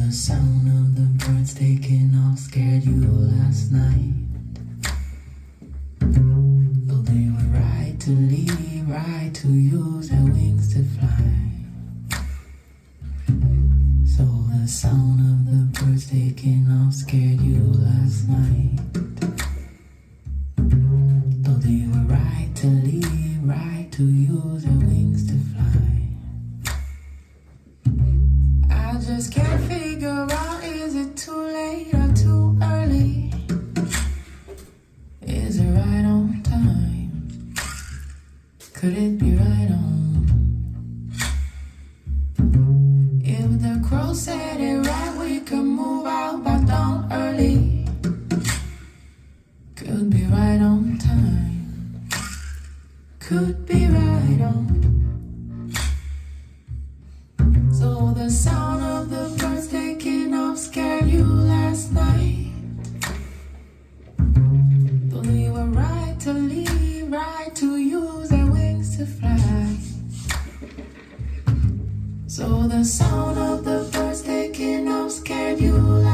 the sound of the birds taking off scared you last night. Though they were right to leave, right to use their wings to fly. So the sound of the birds taking off scared you last night. Though they were right to leave, right to use their wings to fly. I just can't figure out, is it too late or too early? Is it right on time? Could it be right on? If the crow said it right, we could move out by dawn early. Could be right on time. Could be right on. So the sound of the birds taking off scared you last night. Though they were right to leave, right to use their wings to fly. So the sound of the birds taking off scared you last night.